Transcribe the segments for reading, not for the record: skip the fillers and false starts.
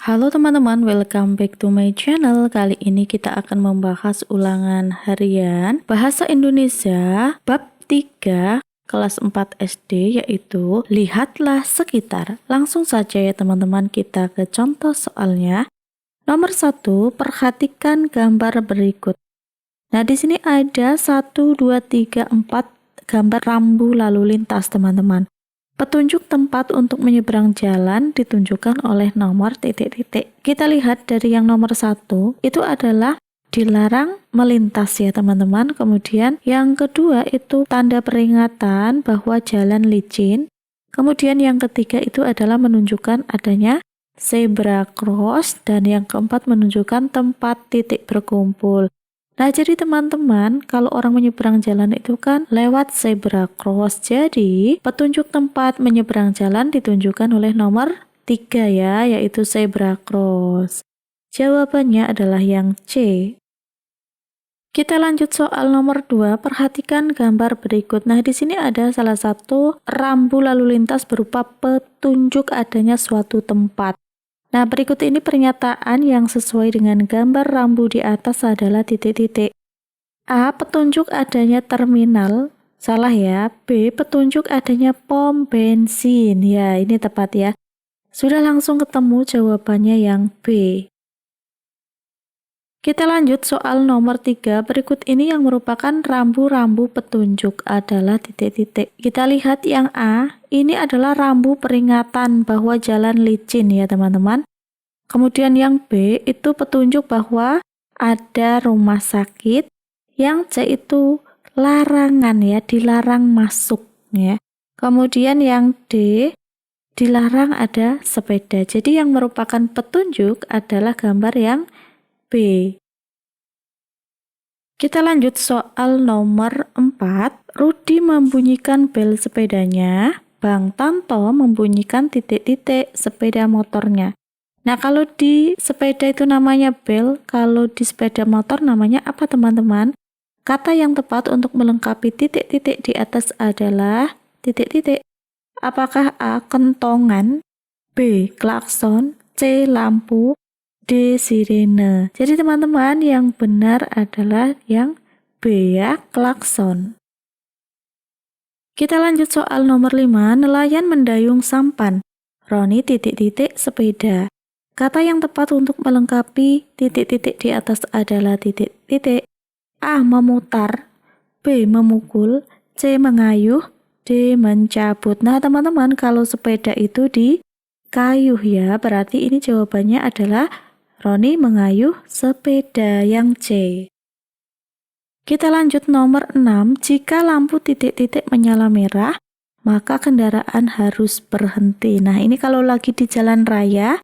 Halo teman-teman, welcome back to my channel. Kali ini kita akan membahas ulangan harian Bahasa Indonesia bab 3 kelas 4 SD, yaitu lihatlah sekitar. Langsung saja ya teman-teman, kita ke contoh soalnya. Nomor 1, perhatikan gambar berikut. Nah, di sini ada 1, 2, 3, 4 gambar rambu lalu lintas teman-teman. Petunjuk tempat untuk menyeberang jalan ditunjukkan oleh nomor titik-titik. Kita lihat dari yang nomor 1, itu adalah dilarang melintas ya teman-teman. Kemudian yang kedua itu tanda peringatan bahwa jalan licin. Kemudian yang ketiga itu adalah menunjukkan adanya zebra cross. Dan yang keempat menunjukkan tempat titik berkumpul. Nah, jadi teman-teman, kalau orang menyeberang jalan itu kan lewat zebra cross. Jadi, petunjuk tempat menyeberang jalan ditunjukkan oleh nomor 3 ya, yaitu zebra cross. Jawabannya adalah yang C. Kita lanjut soal nomor 2, perhatikan gambar berikut. Nah, di sini ada salah satu rambu lalu lintas berupa petunjuk adanya suatu tempat. Nah, berikut ini pernyataan yang sesuai dengan gambar rambu di atas adalah titik-titik. A. Petunjuk adanya terminal. Salah ya. B. Petunjuk adanya pom bensin. Ya, ini tepat ya. Sudah langsung ketemu jawabannya yang B. Kita lanjut soal nomor 3. Berikut ini yang merupakan rambu-rambu petunjuk adalah titik-titik. Kita lihat yang A. Ini adalah rambu peringatan bahwa jalan licin ya teman-teman. Kemudian yang B itu petunjuk bahwa ada rumah sakit. Yang C itu larangan ya, dilarang masuk ya. Kemudian yang D dilarang ada sepeda. Jadi yang merupakan petunjuk adalah gambar yang B. Kita lanjut soal nomor 4. Rudi membunyikan bel sepedanya, Bang Tanto membunyikan titik-titik sepeda motornya. Nah, kalau di sepeda itu namanya bel, kalau di sepeda motor namanya apa teman-teman? Kata yang tepat untuk melengkapi titik-titik di atas adalah titik-titik. Apakah A. Kentongan, B. Klakson, C. Lampu, D. Sirene. Jadi teman-teman, yang benar adalah yang B ya, klakson. Kita lanjut soal nomor 5, nelayan mendayung sampan. Roni titik-titik sepeda. Kata yang tepat untuk melengkapi titik-titik di atas adalah titik-titik. A. Memutar, B. Memukul, C. Mengayuh, D. Mencabut. Nah teman-teman, kalau sepeda itu dikayuh ya, berarti ini jawabannya adalah Roni mengayuh sepeda yang C. Kita lanjut nomor 6. Jika lampu titik-titik menyala merah, maka kendaraan harus berhenti. Nah ini kalau lagi di jalan raya,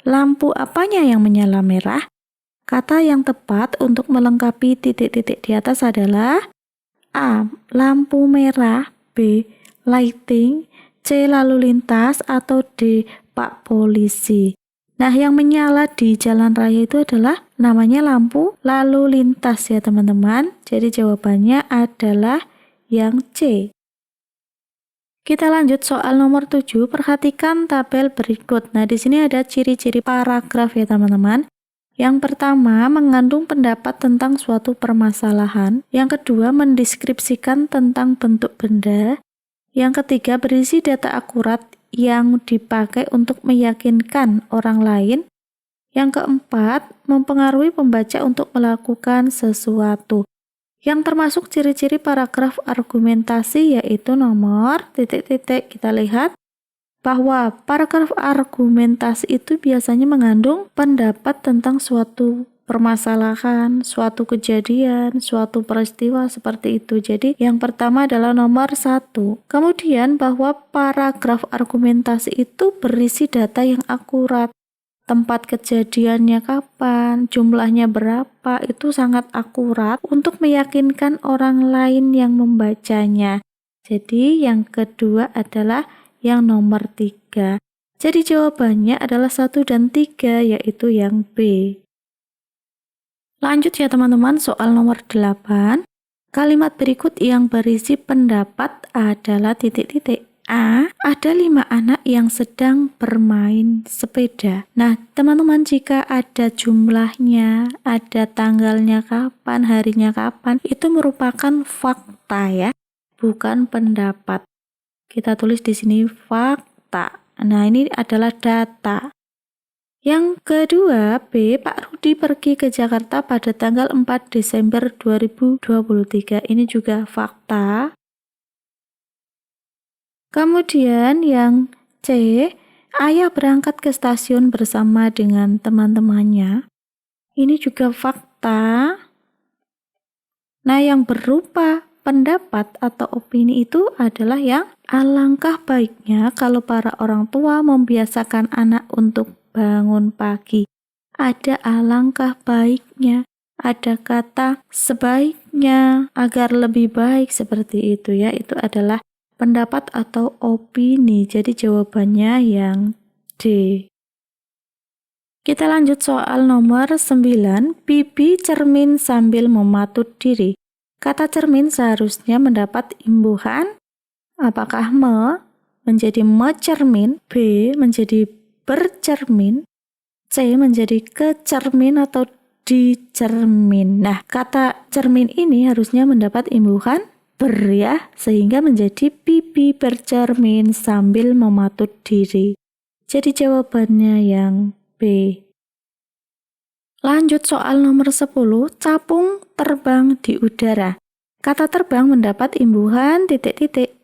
lampu apanya yang menyala merah? Kata yang tepat untuk melengkapi titik-titik di atas adalah A. Lampu merah, B. Lighting, C. Lalu lintas, atau D. Pak Polisi. Nah, yang menyala di jalan raya itu adalah namanya lampu lalu lintas ya teman-teman. Jadi jawabannya adalah yang C. Kita lanjut soal nomor 7, perhatikan tabel berikut. Nah, di sini ada ciri-ciri paragraf ya teman-teman. Yang pertama, mengandung pendapat tentang suatu permasalahan. Yang kedua, mendeskripsikan tentang bentuk benda. Yang ketiga, berisi data akurat yang dipakai untuk meyakinkan orang lain. Yang keempat, mempengaruhi pembaca untuk melakukan sesuatu. Yang termasuk ciri-ciri paragraf argumentasi yaitu nomor titik-titik. Kita lihat bahwa paragraf argumentasi itu biasanya mengandung pendapat tentang suatu permasalahan, suatu kejadian, suatu peristiwa seperti itu. Jadi yang pertama adalah nomor 1. Kemudian bahwa paragraf argumentasi itu berisi data yang akurat. Tempat kejadiannya kapan, jumlahnya berapa, itu sangat akurat untuk meyakinkan orang lain yang membacanya. Jadi yang kedua adalah yang nomor 3. Jadi jawabannya adalah 1 dan 3, yaitu yang B. Lanjut ya teman-teman, soal nomor 8. Kalimat berikut yang berisi pendapat adalah titik-titik. A. Ada 5 anak yang sedang bermain sepeda. Nah, teman-teman, jika ada jumlahnya, ada tanggalnya kapan, harinya kapan, itu merupakan fakta ya, bukan pendapat. Kita tulis di sini fakta. Nah, ini adalah data. Yang kedua, B. Pak Rudi pergi ke Jakarta pada tanggal 4 Desember 2023. Ini juga fakta. Kemudian yang C, ayah berangkat ke stasiun bersama dengan teman-temannya. Ini juga fakta. Nah, yang berupa pendapat atau opini itu adalah yang alangkah baiknya kalau para orang tua membiasakan anak untuk bangun pagi. Ada alangkah baiknya, ada kata sebaiknya, agar lebih baik, seperti itu ya. Itu adalah pendapat atau opini. Jadi jawabannya yang D. Kita lanjut soal nomor 9. Bibi cermin sambil mematut diri. Kata cermin seharusnya mendapat imbuhan. Apakah menjadi mecermin, B menjadi bercermin, C menjadi kecermin, atau dicermin. Nah, kata cermin ini harusnya mendapat imbuhan ber ya, sehingga menjadi bibi bercermin sambil mematut diri. Jadi jawabannya yang B. Lanjut soal nomor 10, capung terbang di udara. Kata terbang mendapat imbuhan titik-titik.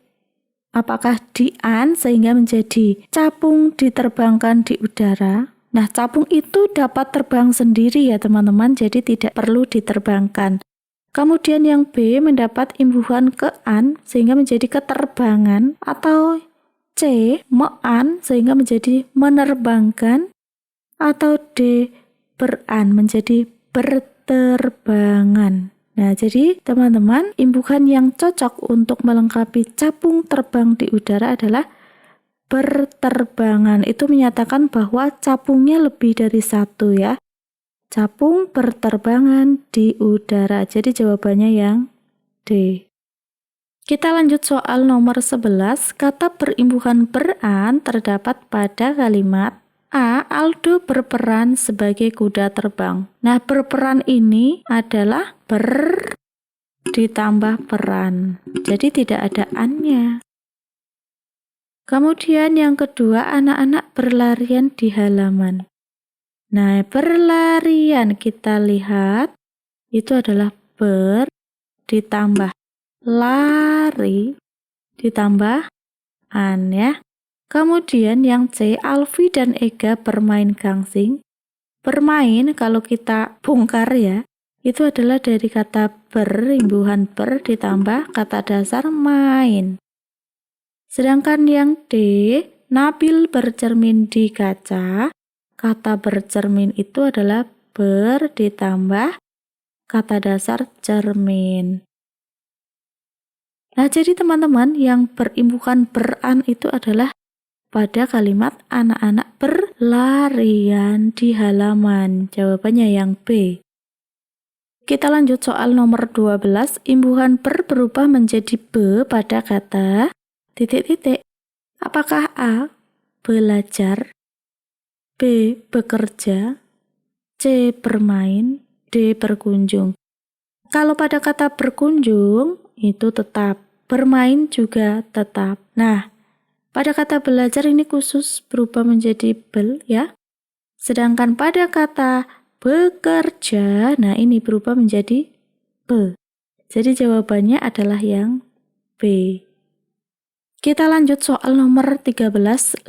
Apakah di-an sehingga menjadi capung diterbangkan di udara? Nah, capung itu dapat terbang sendiri ya teman-teman, jadi tidak perlu diterbangkan. Kemudian yang B mendapat imbuhan ke-an sehingga menjadi keterbangan, atau C me-an sehingga menjadi menerbangkan, atau D ber-an menjadi berterbangan. Nah, jadi teman-teman, imbuhan yang cocok untuk melengkapi capung terbang di udara adalah berterbangan. Itu menyatakan bahwa capungnya lebih dari satu ya. Capung berterbangan di udara. Jadi jawabannya yang D. Kita lanjut soal nomor 11. Kata berimbuhan ber-an terdapat pada kalimat A. Aldo berperan sebagai kuda terbang. Nah, berperan ini adalah ber ditambah peran. Jadi tidak ada an-nya. Kemudian yang kedua, anak-anak berlarian di halaman. Nah, berlarian kita lihat itu adalah ber ditambah lari ditambah an ya. Kemudian yang C, Alfi dan Ega bermain gangsing. Bermain kalau kita bongkar ya, itu adalah dari kata ber, imbuhan ber ditambah kata dasar main. Sedangkan yang D, Nabil bercermin di kaca. Kata bercermin itu adalah ber ditambah kata dasar cermin. Nah, jadi teman-teman, yang berimbuhan ber-an itu adalah pada kalimat anak-anak berlarian di halaman. Jawabannya yang B. Kita lanjut soal nomor 12. Imbuhan ber berubah menjadi B pada kata titik-titik. Apakah A. belajar, B. bekerja, C. bermain, D. berkunjung? Kalau pada kata berkunjung itu tetap, bermain juga tetap. Nah, pada kata belajar ini khusus berubah menjadi bel ya. Sedangkan pada kata bekerja, nah ini berubah menjadi be. Jadi jawabannya adalah yang B. Kita lanjut soal nomor 13.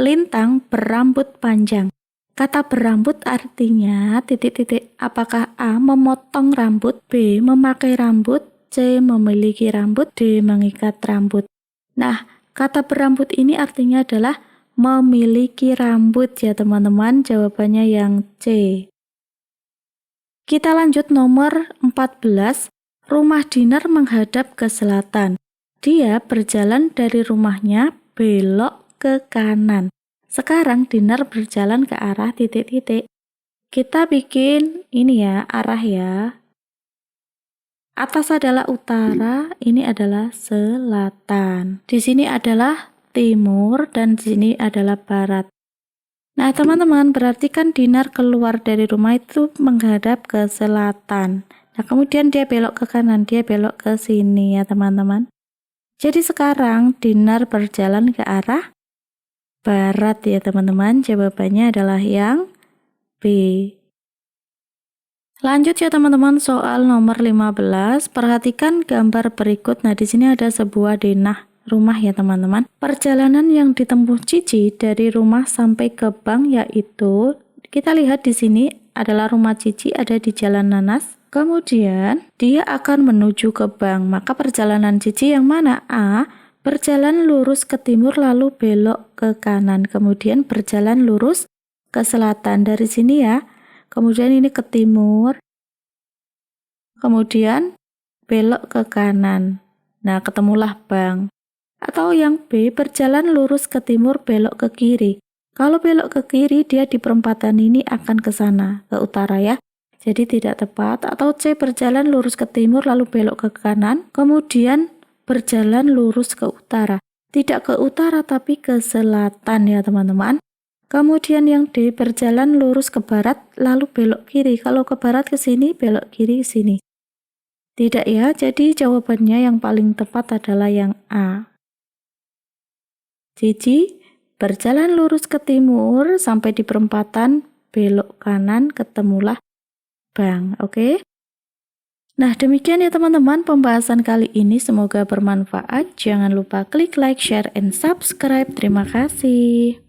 Lintang berambut panjang. Kata berambut artinya titik-titik. Apakah A. memotong rambut, B. memakai rambut, C. memiliki rambut, D. mengikat rambut? Nah, kata berambut ini artinya adalah memiliki rambut ya teman-teman. Jawabannya yang C. Kita lanjut nomor 14. Rumah Dinar menghadap ke selatan. Dia berjalan dari rumahnya belok ke kanan. Sekarang Dinar berjalan ke arah titik-titik. Kita bikin ini ya, arah ya. Atas adalah utara, ini adalah selatan. Di sini adalah timur dan di sini adalah barat. Nah, teman-teman, berarti kan Dinar keluar dari rumah itu menghadap ke selatan. Nah, kemudian dia belok ke kanan, dia belok ke sini ya, teman-teman. Jadi sekarang Dinar berjalan ke arah barat ya, teman-teman. Jawabannya adalah yang B. Lanjut ya, teman-teman, soal nomor 15. Perhatikan gambar berikut. Nah, di sini ada sebuah denah rumah ya, teman-teman. Perjalanan yang ditempuh Cici dari rumah sampai ke bank yaitu, kita lihat di sini adalah rumah Cici ada di Jalan Nanas. Kemudian dia akan menuju ke bank. Maka perjalanan Cici yang mana? A. Berjalan lurus ke timur lalu belok ke kanan. Kemudian berjalan lurus ke selatan. Dari sini ya. Kemudian ini ke timur. Kemudian belok ke kanan. Nah, ketemulah bank. Atau yang B, berjalan lurus ke timur belok ke kiri. Kalau belok ke kiri, dia di perempatan ini akan ke sana, ke utara ya. Jadi tidak tepat. Atau C, berjalan lurus ke timur lalu belok ke kanan, kemudian berjalan lurus ke utara. Tidak ke utara tapi ke selatan ya, teman-teman. Kemudian yang D, berjalan lurus ke barat lalu belok kiri. Kalau ke barat ke sini, belok kiri ke sini. Tidak ya, jadi jawabannya yang paling tepat adalah yang A. Cici berjalan lurus ke timur sampai di perempatan, belok kanan, ketemulah bank. Oke? Nah, demikian ya teman-teman pembahasan kali ini, semoga bermanfaat. Jangan lupa klik like, share, and subscribe. Terima kasih.